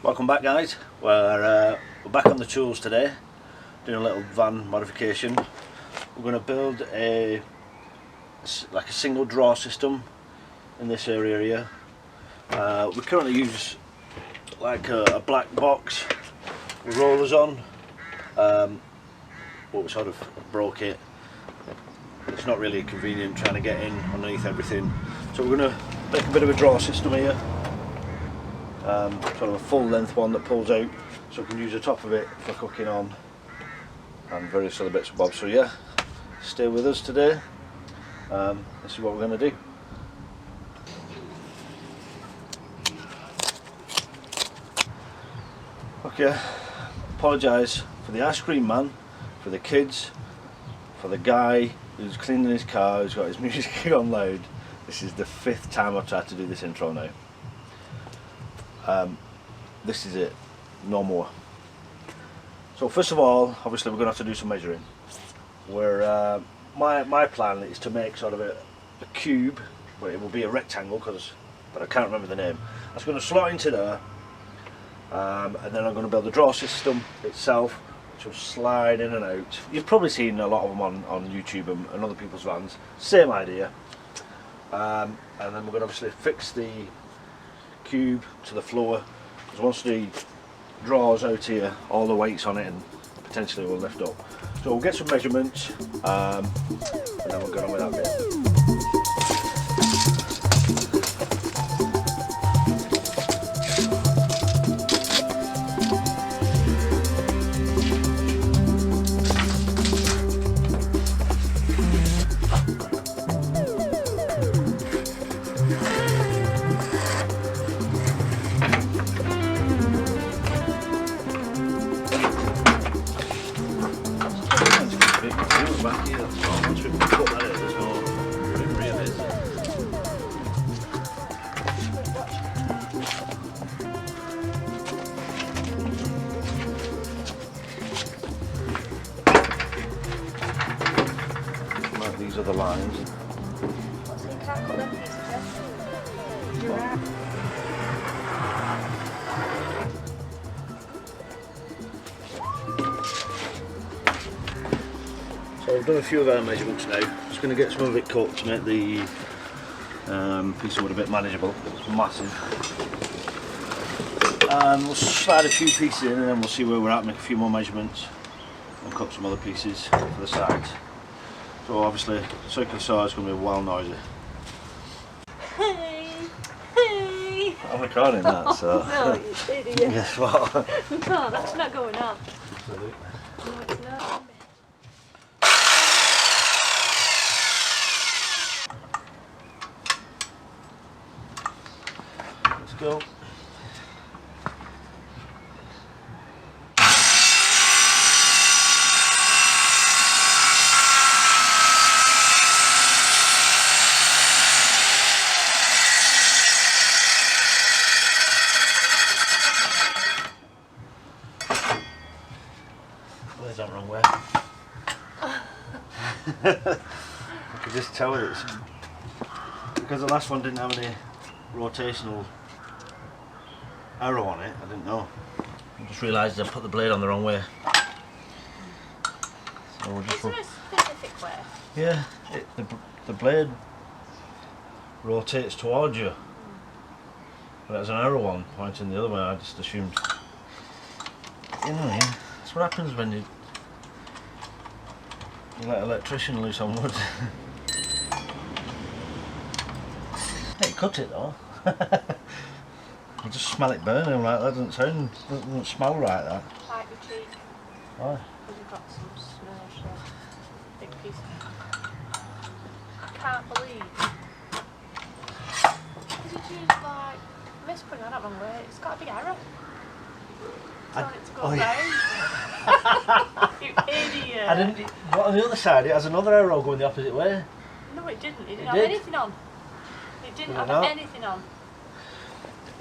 Welcome back, guys. We're back on the tools today, doing a little van modification. We're going to build a single draw system in this area here. We currently use like a black box with rollers on, but we sort of broke it. It's not really convenient trying to get in underneath everything, so we're going to make a bit of a draw system here. Sort of a full length one that pulls out, so we can use the top of it for cooking on and various other bits and bobs. So yeah, stay with us today. Let's see what we're going to do. Okay, apologise for the ice cream man, for the kids, for the guy who's cleaning his car, who's got his music on loud. This is the 5th time I've tried to do this intro now. This is it, no more. So first of all, obviously we're going to have to do some measuring. My plan is to make sort of a cube, but it will be a rectangle, but I can't remember the name. That's going to slot into there, and then I'm going to build the draw system itself, which will slide in and out. You've probably seen a lot of them on YouTube and other people's vans. Same idea. And then we're going to obviously fix the cube to the floor, because once the drawers out here, all the weight's on it and potentially will lift up. So we'll get some measurements, and then we'll get on with that bit. Back here, that's all. Once we put that in, there's no room really. Like these are the lines. So you can't cut them pieces, yeah? You're right. So I've done a few of our measurements now. Just going to get some of it cut to make the piece of wood a bit manageable. It's massive. And we'll slide a few pieces in, and then we'll see where we're at, make a few more measurements and cut some other pieces for the sides. So obviously circular saw is going to be well noisy. Hey! Hey! I'm recording that, so... No, you idiot. Guess what? No, that's not going on. Absolutely. No, it's not. Let's go. Where's that wrong way? I could just tell it's because the last one didn't have any rotational arrow on it. I didn't know. I just realised I put the blade on the wrong way. So we'll just Is there a specific way? yeah, the blade rotates towards you, but there's an arrow on pointing the other way. I just assumed. You know, yeah, that's what happens when you let an electrician loose on wood. Hey, cut it though. I just smell it burning. Like that doesn't smell right. That. Like the cheek. Why? Because you've got some smell, big piece. I can't believe. Because you choose like, I miss putting that wrong way. It's got a big arrow. I want it to go round. You idiot. I didn't. What on the other side? It has another arrow going the opposite way. No, it didn't. It didn't It have did. anything on. It didn't Did it have not? anything on.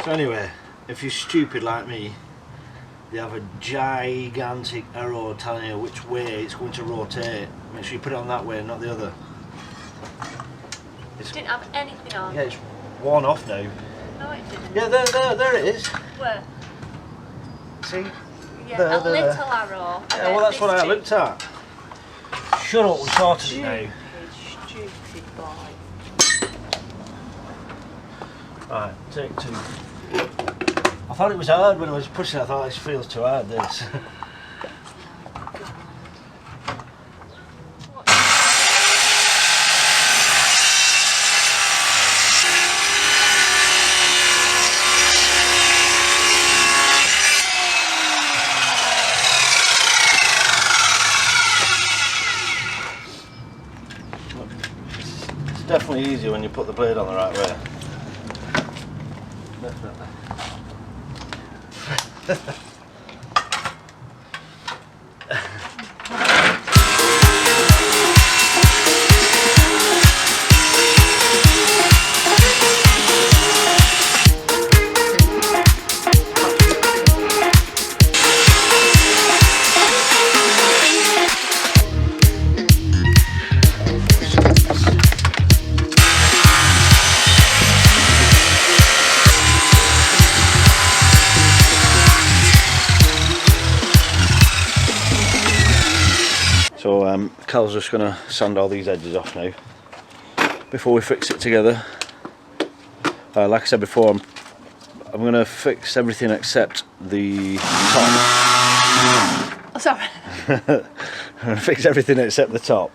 So anyway, if you're stupid like me, they have a gigantic arrow telling you which way it's going to rotate. Make sure you put it on that way and not the other. It didn't have anything on. Yeah, it's worn off now. No, it didn't. Yeah, there it is. Where? See? Yeah, a little arrow. Yeah, well, that's what I looked at. Shut up, we sorted it now. Stupid boy. Right, take 2. I thought it was hard when I was pushing it. I thought this feels too hard, this. It's definitely easier when you put the blade on the right way. Definitely. So Cal's just going to sand all these edges off now before we fix it together. Like I said before, I'm going to fix everything except the top. Oh, sorry. I'm going to fix everything except the top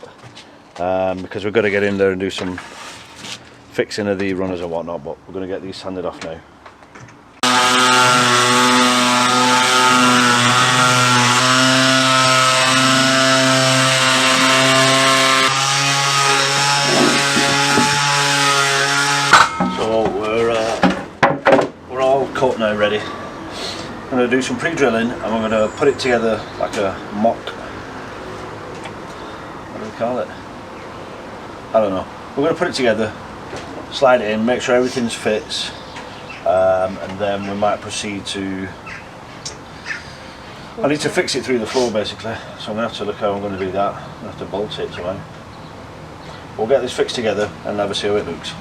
because we've got to get in there and do some fixing of the runners and whatnot, but we're going to get these sanded off now. Cut now, ready. I'm going to do some pre-drilling and we're going to put it together like a mock, what do we call it? I don't know. We're going to put it together, slide it in, make sure everything fits, and then we might proceed to, I need to fix it through the floor basically, so I'm going to have to look how I'm going to do that. I'm going to have to bolt it somehow. We'll get this fixed together and have a see how it looks.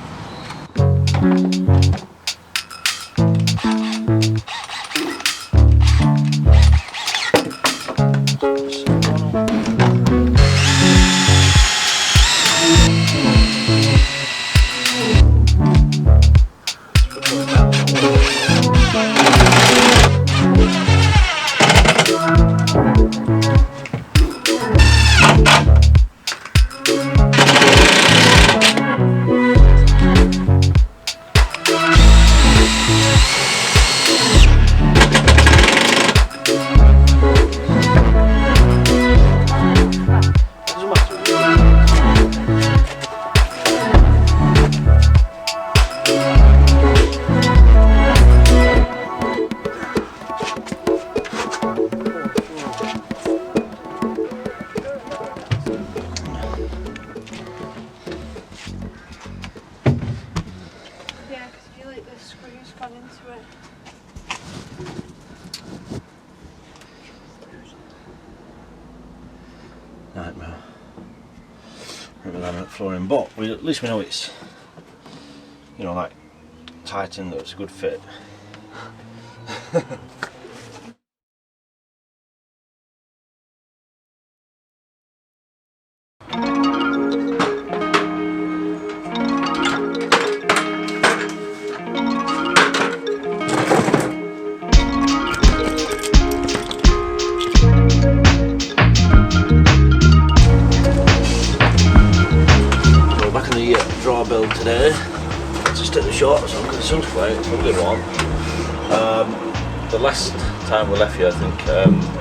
Nightmare. Maybe laminate flooring, but at least we know it's, you know, like tightened, that it's a good fit. Draw build today. Just at the shortest one because the sun's quite a good one. The last time we left here, I think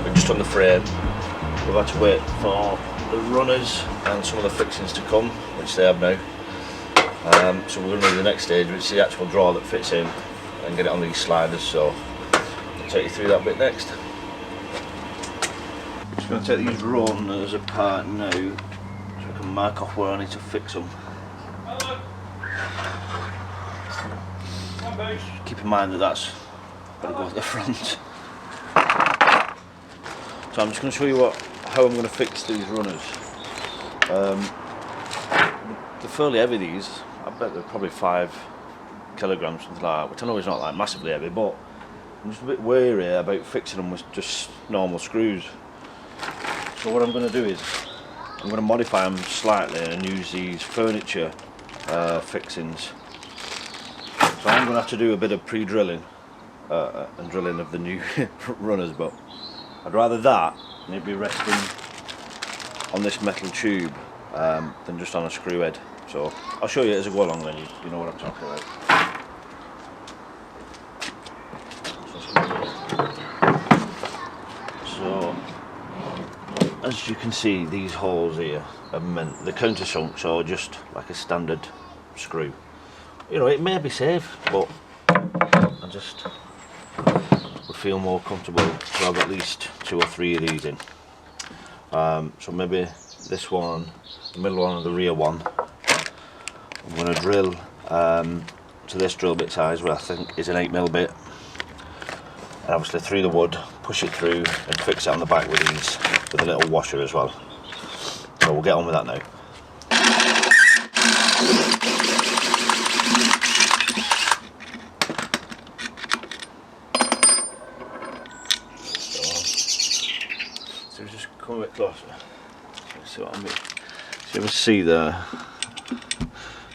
we're just on the frame. We've had to wait for the runners and some of the fixings to come, which they have now. So we're going to do the next stage, which is the actual draw that fits in and get it on these sliders. So I'll take you through that bit next. I'm just going to take these runners apart now so I can mark off where I need to fix them. Keep in mind that that's got to go at the front. So I'm just going to show you how I'm going to fix these runners. They're fairly heavy, these. I bet they're probably 5 kilograms, something like that, which I know is not like massively heavy, but I'm just a bit wary about fixing them with just normal screws. So what I'm going to do is I'm going to modify them slightly and use these furniture fixings. So I'm going to have to do a bit of pre-drilling and drilling of the new runners, but I'd rather that and it be resting on this metal tube than just on a screw head. So I'll show you as I go along, then you know what I'm talking about. So as you can see, these holes here are meant, the countersunks are just like a standard screw. You know, it may be safe, but I just would feel more comfortable to have at least 2 or 3 of these in. So maybe this one, the middle one and the rear one, I'm going to drill to this drill bit size, where I think is an 8mm bit, and obviously through the wood, push it through and fix it on the back with these, with a little washer as well. So we'll get on with that now. So just come a bit closer. See what I mean? So you ever see there?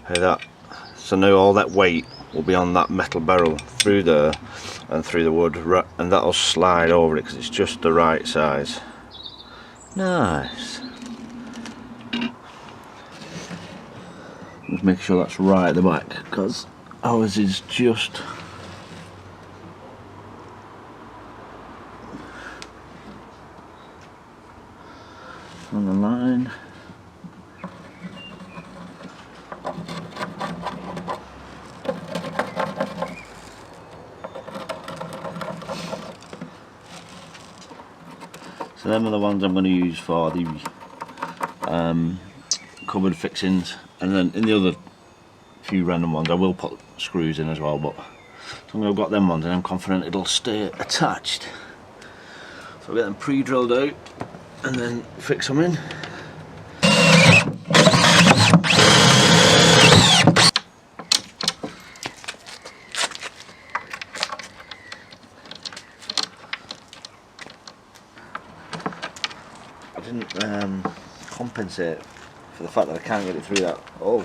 Hey, that. So now all that weight will be on that metal barrel through there and through the wood, and that'll slide over it because it's just the right size. Nice. Just make sure that's right at the back, because ours is just on the line. So them are the ones I'm going to use for the cupboard fixings, and then in the other few random ones I will put screws in as well, but as long as I've got them ones and I'm confident it'll stay attached. So I'll get them pre-drilled out and then fix them in. I didn't compensate for the fact that I can't get it through that hole.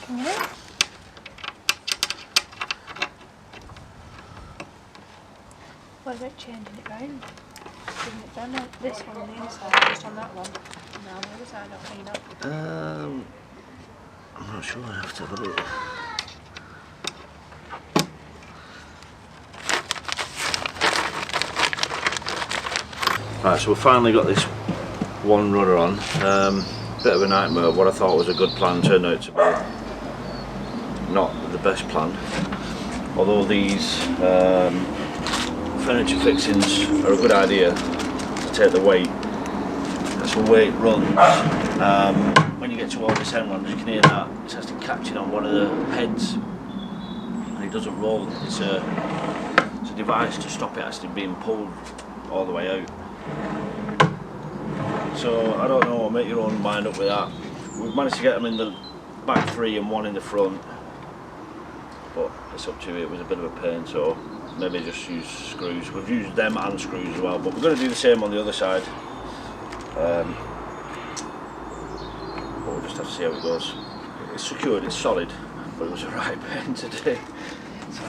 Can you? What about changing it round? Putting it down on this one on the inside, just on that one, and now on the other side I'll clean up. I'm not sure, I have to have a look. Right, so we've finally got this one rudder on. Bit of a nightmare. What I thought was a good plan turned out to be not the best plan. Although these furniture fixings are a good idea to take the weight. That's the way it runs. When you get towards this end one, you can hear that it has to catch it on one of the heads, and it doesn't roll. It's a device to stop it actually being pulled all the way out. So I don't know, make your own mind up with that. We've managed to get them in the back 3 and 1 in the front, but it's up to you. It was a bit of a pain, so maybe just use screws. We've used them and screws as well, but we're going to do the same on the other side. But we'll just have to see how it goes. It's secured, it's solid, but it was a right pain to do. So,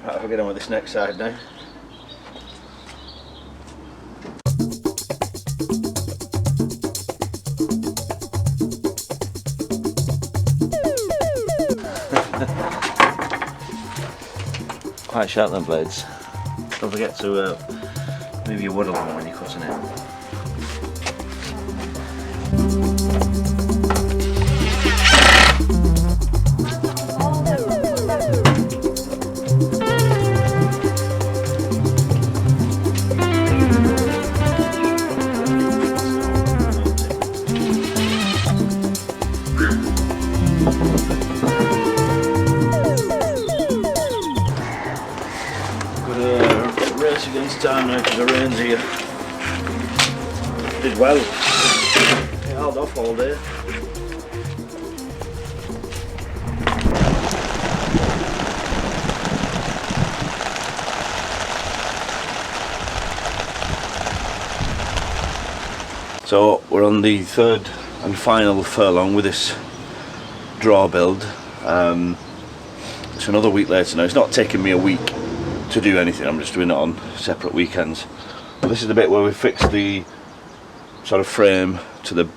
right, I'll get on with this next side now. Quite sharp them blades. Don't forget to move your wood along when you're cutting it. Against time now because the rain's here. Did well. It held off all day. So we're on the third and final furlong with this draw build. It's another week later now. It's not taking me a week to do anything, I'm just doing it on separate weekends. But this is the bit where we fix the sort of frame to the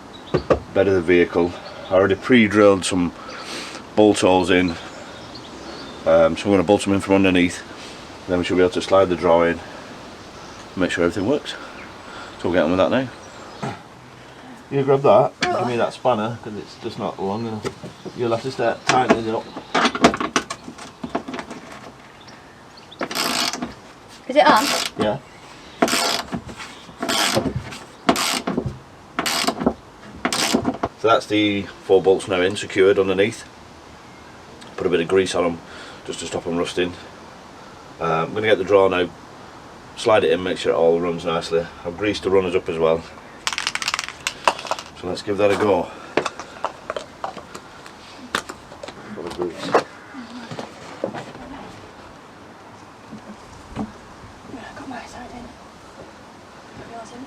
bed of the vehicle. I already pre-drilled some bolt holes in, so I'm going to bolt them in from underneath. Then we should be able to slide the draw in, make sure everything works. So we'll get on with that now. You grab that, give me that spanner, because it's just not long enough. You'll have to start tightening it up. Is it on? Yeah. So that's the 4 bolts now in, secured underneath. Put a bit of grease on them just to stop them rusting. I'm going to get the draw now, slide it in, make sure it all runs nicely. I've greased the runners up as well. So let's give that a go. Full of grease. Yeah, I got my side in. Got yours in.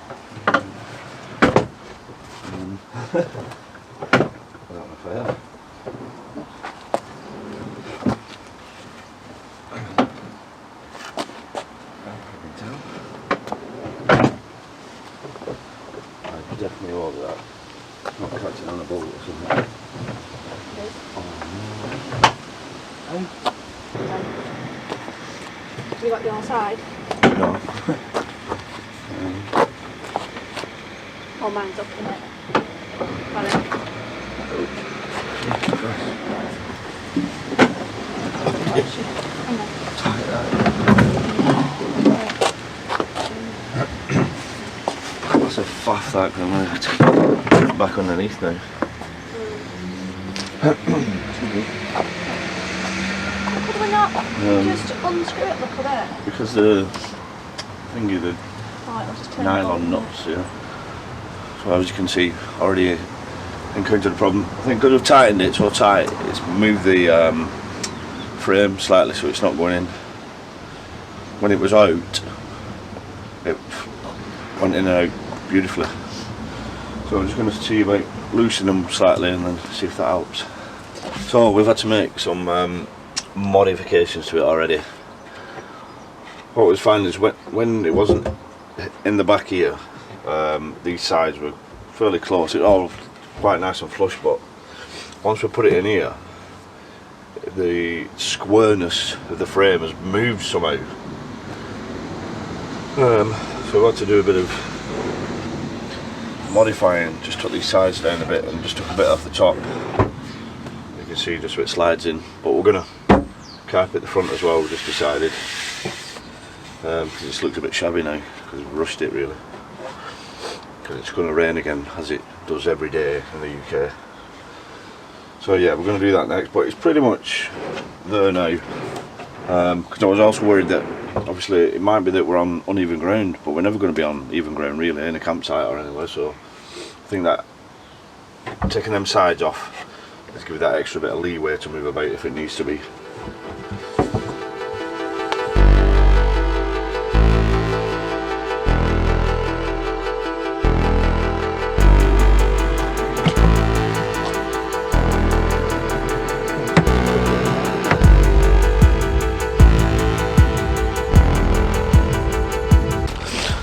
Without my fail. I definitely order that. Not catching on a bolt or something. You got your side? No. Oh, mine's up in it. Got it. That's a faff that, because I'm going to have to put it back underneath now. Could we not just unscrew it, look at there? Because the thingy, the Oh, it'll just turn nylon it on. nuts, yeah. So as you can see, already encountered a problem. I think because I've tightened it so tight, it's moved the frame slightly so it's not going in. When it was out, it went in and out beautifully. So I'm just going to see about loosening them slightly and then see if that helps. So we've had to make some modifications to it already. What was fine is when it wasn't in the back here, these sides were fairly close. It's all quite nice and flush, but once we put it in here, the squareness of the frame has moved somehow. So we had to do a bit of modifying. Just took these sides down a bit and just took a bit off the top. You can see just where it slides in, but we're going to carpet the front as well. We just decided, because it looks a bit shabby now because we've rushed it really, because it's going to rain again as it does every day in the UK. So yeah, we're going to do that next, but it's pretty much there now, because I was also worried that obviously it might be that we're on uneven ground, but we're never going to be on even ground really in a campsite or anywhere. So I think that taking them sides off, let's give it that extra bit of leeway to move about if it needs to be.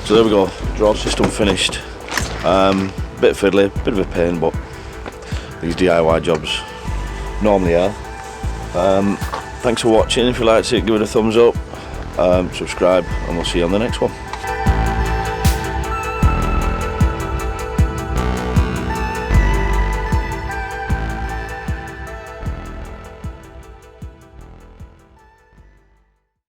So there we go, draw system finished. Bit fiddly, bit of a pain, but these DIY jobs normally are. Thanks for watching. If you liked it, give it a thumbs up, subscribe, and we'll see you on the next one.